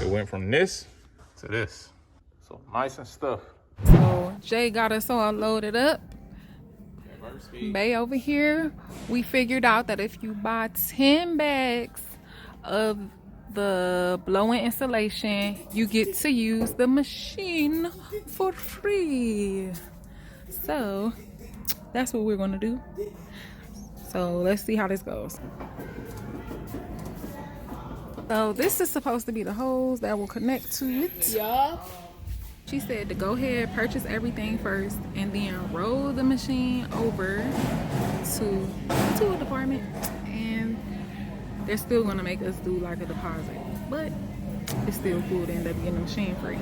went from this to this. So nice and stuff. So Jay got us all loaded up. Bay over here, we figured out that if you buy 10 bags of the blow-in insulation, you get to use the machine for free. So that's what we're gonna do. So let's see how this goes. So this is supposed to be the hose that will connect to it. Yeah. She said to go ahead, purchase everything first, and then roll the machine over to a department, and they're still gonna make us do like a deposit, but it's still cool to end up getting the machine free.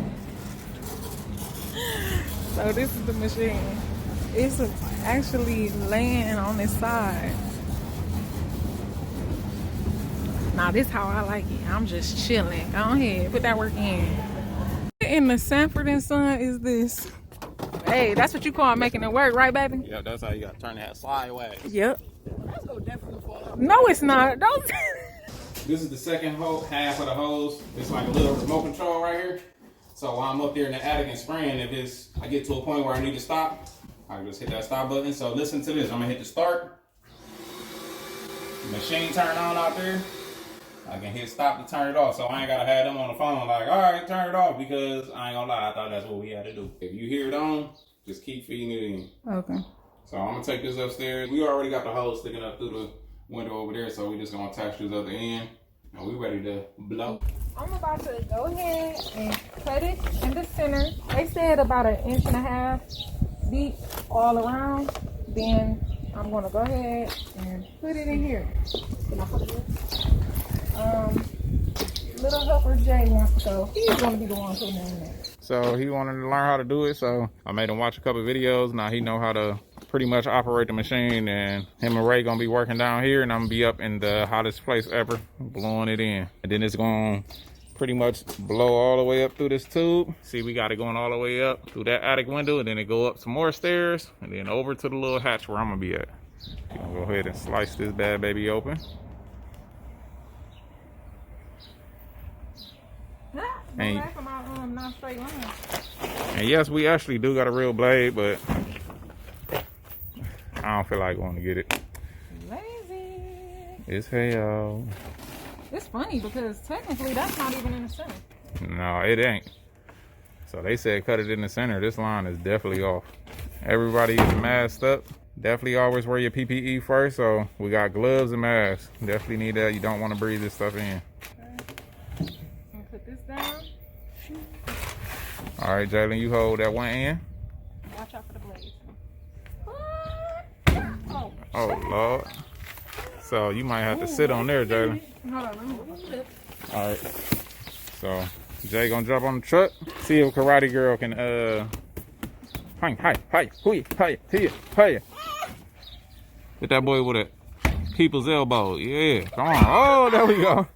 So this is the machine. It's actually laying on its side. Now this how I like it. I'm just chilling. Go ahead, put that work in the Sanford and Son is this. Hey, that's what you call making it work, right, baby? Yeah, that's how you got to turn that sideways. Yep. That's gonna definitely fall out. No, it's not. Don't. This is the second half of the hose. It's like a little remote control right here. So while I'm up there in the attic and spraying, if I get to a point where I need to stop, I just hit that stop button. So listen to this. I'm gonna hit the start. Machine turn on out there. I can hit stop to turn it off, so I ain't gotta have them on the phone like, all right, turn it off, because I ain't gonna lie, I thought that's what we had to do. If you hear it on, just keep feeding it in. Okay. So I'm gonna take this upstairs. We already got the hose sticking up through the window over there, so we just gonna attach this other end, and we ready to blow. I'm about to go ahead and cut it in the center. They said about 1.5 inches deep all around. Then I'm gonna go ahead and put it in here. Can I put it in? Little helper Jay wants to go. He's gonna be the one putting it in there. So he wanted to learn how to do it, so I made him watch a couple videos. Now he know how to pretty much operate the machine, and him and Ray gonna be working down here, and I'm gonna be up in the hottest place ever, blowing it in. And then it's gonna pretty much blow all the way up through this tube. See, we got it going all the way up through that attic window, and then it go up some more stairs, and then over to the little hatch where I'm gonna be at. I'm gonna go ahead and slice this bad baby open. And yes, we actually do got a real blade, but I don't feel like going to get it. Lazy. It's hell. It's funny because technically that's not even in the center. No, it ain't. So they said cut it in the center. This line is definitely off. Everybody is masked up. Definitely always wear your PPE first. So we got gloves and masks. Definitely need that. You don't want to breathe this stuff in. Put this down. All right, Jalen, you hold that one end. Watch out for the blades. Oh, Lord. So you might have to sit on there, Jalen. Hold on, let me move it. All right. So Jay gonna jump on the truck. See if Karate Girl can hi, hit that boy with a people's elbow. Yeah, come on. Oh, there we go.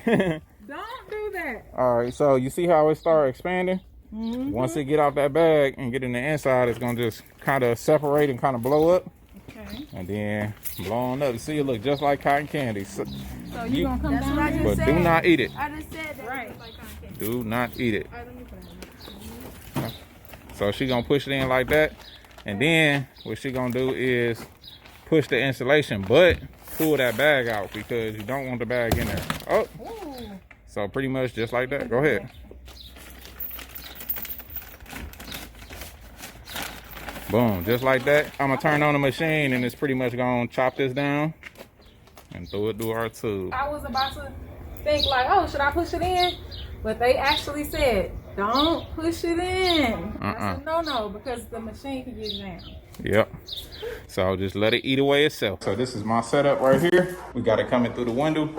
Don't do that. All right, so you see how it start expanding? Mm-hmm. Once it get out that bag and get in the inside, it's gonna just kind of separate and kind of blow up. Okay. And then blow on up. You see, it look just like cotton candy. So you gonna come down there? But do not eat it. I just said that. Right. Like Do not eat it. all right, let me put it in. So she gonna push it in like that. And then what she gonna do is push the insulation, but pull that bag out because you don't want the bag in there. Oh. Ooh. So pretty much just like that. Go ahead. Boom, just like that. I'm gonna turn on the machine and it's pretty much gonna chop this down and throw it through our tube. I was about to think like, oh, should I push it in? But they actually said, don't push it in. I said, no, because the machine can get jammed. Yep. So just let it eat away itself. So this is my setup right here. We got it coming through the window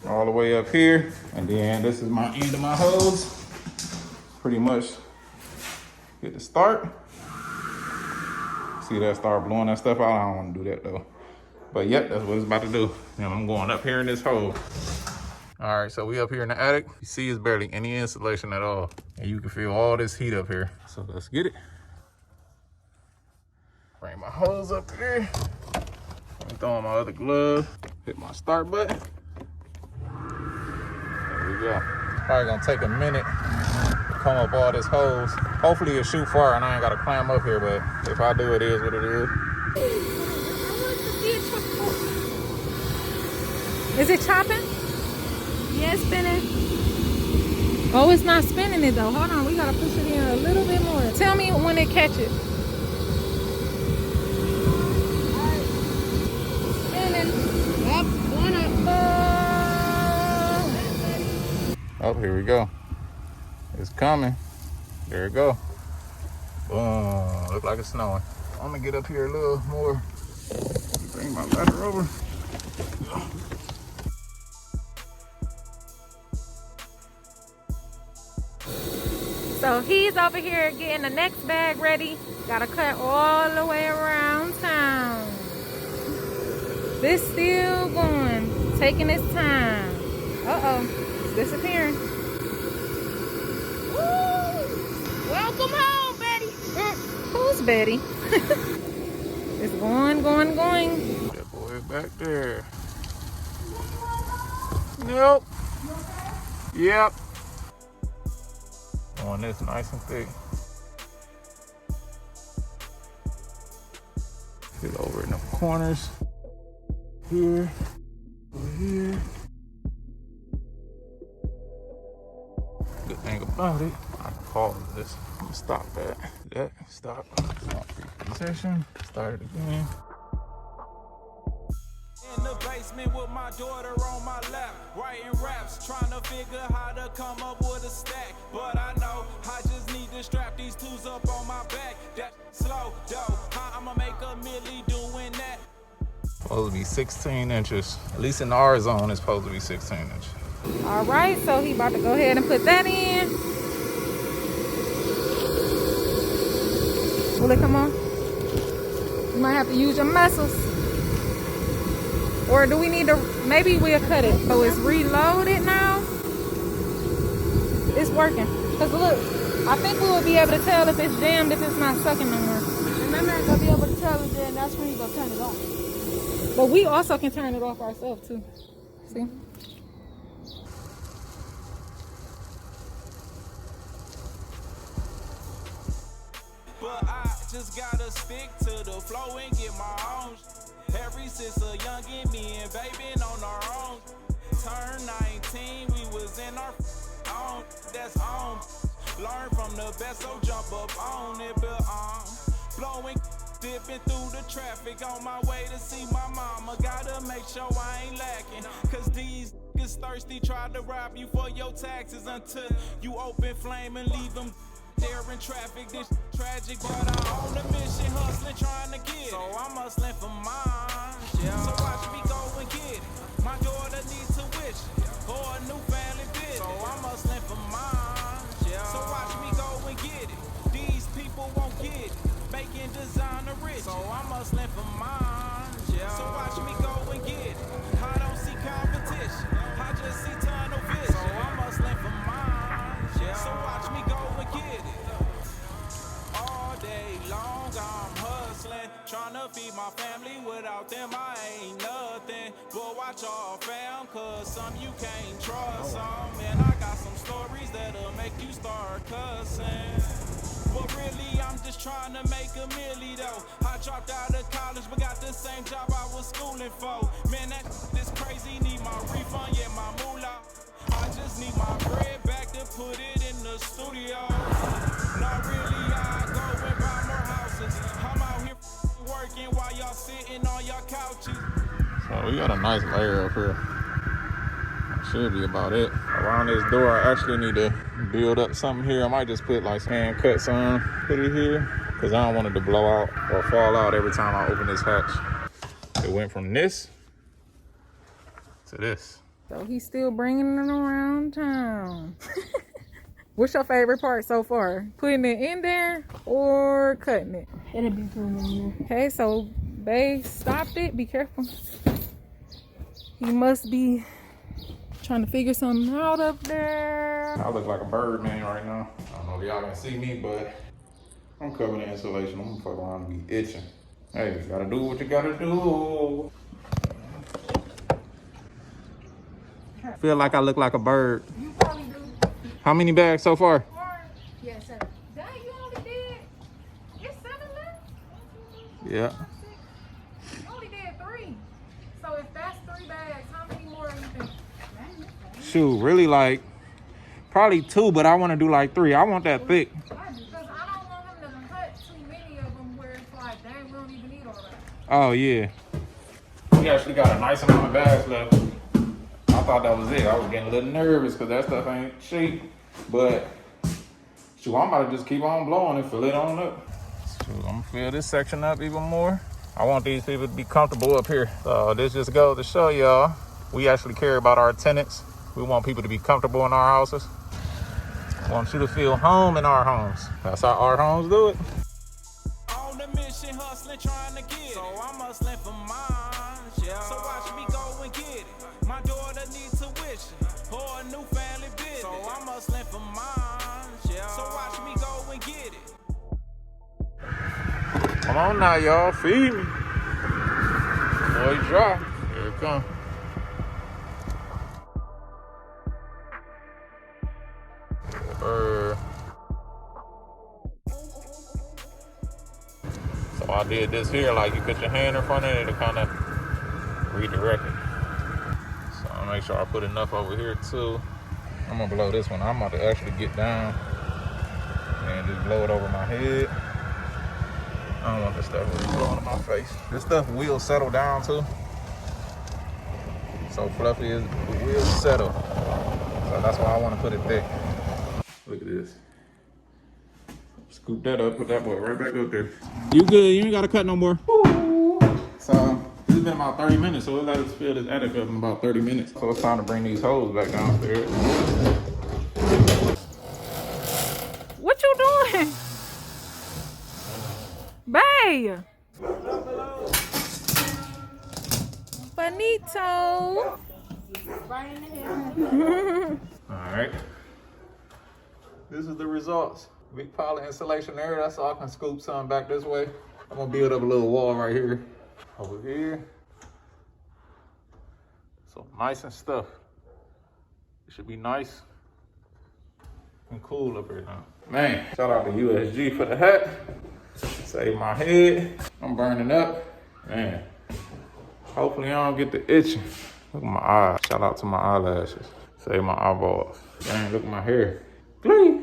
all the way up here. And then this is my end of my hose. Pretty much get the start. See that start blowing that stuff out? I don't want to do that though. But yep, that's what it's about to do. And I'm going up here in this hole. All right, so we up here in the attic. You see it's barely any insulation at all. And you can feel all this heat up here. So let's get it. Bring my hose up here. I'm throwing my other glove. Hit my start button. There we go. Probably gonna take a minute to come up all this hose. Hopefully it shoot far and I ain't gotta climb up here, but if I do, it is what it is. Is it chopping? Yeah, spinning. Oh, it's not spinning it though. Hold on, we gotta push it in a little bit more. Tell me when it catches. Spinning. Up, one up. Oh, here we go. It's coming. There it go. Boom. Look like it's snowing. I'm gonna get up here a little more. Bring my ladder over. So he's over here getting the next bag ready. Gotta cut all the way around town. This still going, taking its time. Uh-oh, it's disappearing. Woo! Welcome home, Betty. Who's Betty? It's going. That boy is back there. Nope. Yep. On this nice and thick. Get over in the corners. Here. Over here. Good thing about it, I can pause this. I'm gonna stop that. Stop. Session. Start it again. In the basement with my daughter on my lap, writing raps, trying to figure how to come up with a stack. But I know I just need to strap these tools up on my back. That slow dough, how I'ma make a milli doing that? Supposed to be 16 inches. At least in our zone, it's supposed to be 16 inches. All right, so he about to go ahead and put that in. Will it come on? You might have to use your muscles. Or do we need to, maybe we'll cut it. So it's reloaded now. It's working. Cause look, I think we will be able to tell if it's jammed, if it's not sucking no more. Remember, I'm gonna be able to tell it then. That's when you gonna turn it off. But we also can turn it off ourselves too. See? But I just gotta stick to the flow and get my own. Every since a youngin', me and baby on our own. Turn 19, we was in our own. That's on. Learn from the best, so jump up on it, but blowing, dipping through the traffic on my way to see my mama. Gotta make sure I ain't lacking, cause these niggas thirsty, try to rob you for your taxes until you open flame and leave them there in traffic. This tragic, but I'm on a mission, hustling, trying to get it. So I'm hustling for mine, yeah. So watch me go and get it. My daughter needs a wish or a new family business. So I'm hustling for mine, yeah. So watch me go and get it. These people won't get it, making designer rich. So I'm hustling for mine, yeah. So watch me go and get it. I don't see competition, I just see tunnel vision. So I'm hustling for mine, yeah. So watch me go and get it. All day long I'm hustling, trying to feed my family. Without them I ain't nothing. But watch all fam, cause some you can't trust some. And I got some stories that'll make you start cussing. But really I'm just trying to make a milli though. I dropped out of college but got the same job I was schooling for. Man, that is crazy, need my refund, yeah, my moolah. I just need my bread back to put it in the studio. Not really, I go and buy more houses. I'm out here working while y'all sitting on your couches. So we got a nice layer up here. That should be about it. Around this door, I actually need to build up something here. I might just put like hand cut some, put it here, because I don't want it to blow out or fall out every time I open this hatch. It went from this to this. So he's still bringing it around town. What's your favorite part so far? Putting it in there or cutting it? It'll be putting in there. Okay, so they stopped it. Be careful. He must be trying to figure something out up there. I look like a bird man right now. I don't know if y'all can see me, but I'm covering the insulation. I'm gonna fuck around and be itching. Hey, you gotta do what you gotta do. Feel like I look like a bird. You probably do. How many bags so far? Yeah, 7. Dang, you only did. It's 7 left. Yeah. You only did 3. So if that's 3 bags, how many more do you think? Shoot, really like probably 2, but I want to do like 3. I want that thick. Because I don't want him to cut too many of them where it's like, dang, we don't even need all that. Oh yeah. We actually got a nice amount of bags left. I thought that was it. I was getting a little nervous because that stuff ain't cheap. But shoot, I'm about to just keep on blowing and fill it on up. Shoot, I'm gonna fill this section up even more. I want these people to be comfortable up here. So this just goes to show y'all, we actually care about our tenants. We want people to be comfortable in our houses. We want you to feel home in our homes. That's how our homes do it. On the mission, hustling, trying to get it. So I'm hustling for mine, yeah. So watch me go and get it. My daughter needs tuition for a new family business. So I'm hustling for mine, yeah. So watch me go and get it. Come on now, y'all, feed me. Boy, dry. Here it comes. So I did this here, like you put your hand in front of it to kind of redirect it. So I'll make sure I put enough over here too. I'm gonna blow this one. I'm about to actually get down and just blow it over my head. I don't want this stuff really blowing in my face. This stuff will settle down too. So fluffy is it will settle. So that's why I want to put it thick. Look at this. Scoop that up, put that boy right back up there. You good, you ain't gotta cut no more. So this has been about 30 minutes, so we'll let us fill this attic up in about 30 minutes. So it's time to bring these hoses back downstairs. What you doing? Bae! Bonito! Right in the head. Alright. This is the results. Big pile of insulation there. That's all I can scoop some back this way. I'm gonna build up a little wall right here. Over here. So nice and stuff. It should be nice and cool up here now. Man, shout out to USG for the hat. Save my head. I'm burning up. Man. Hopefully I don't get the itching. Look at my eyes. Shout out to my eyelashes. Save my eyeballs. Dang, look at my hair. Glee.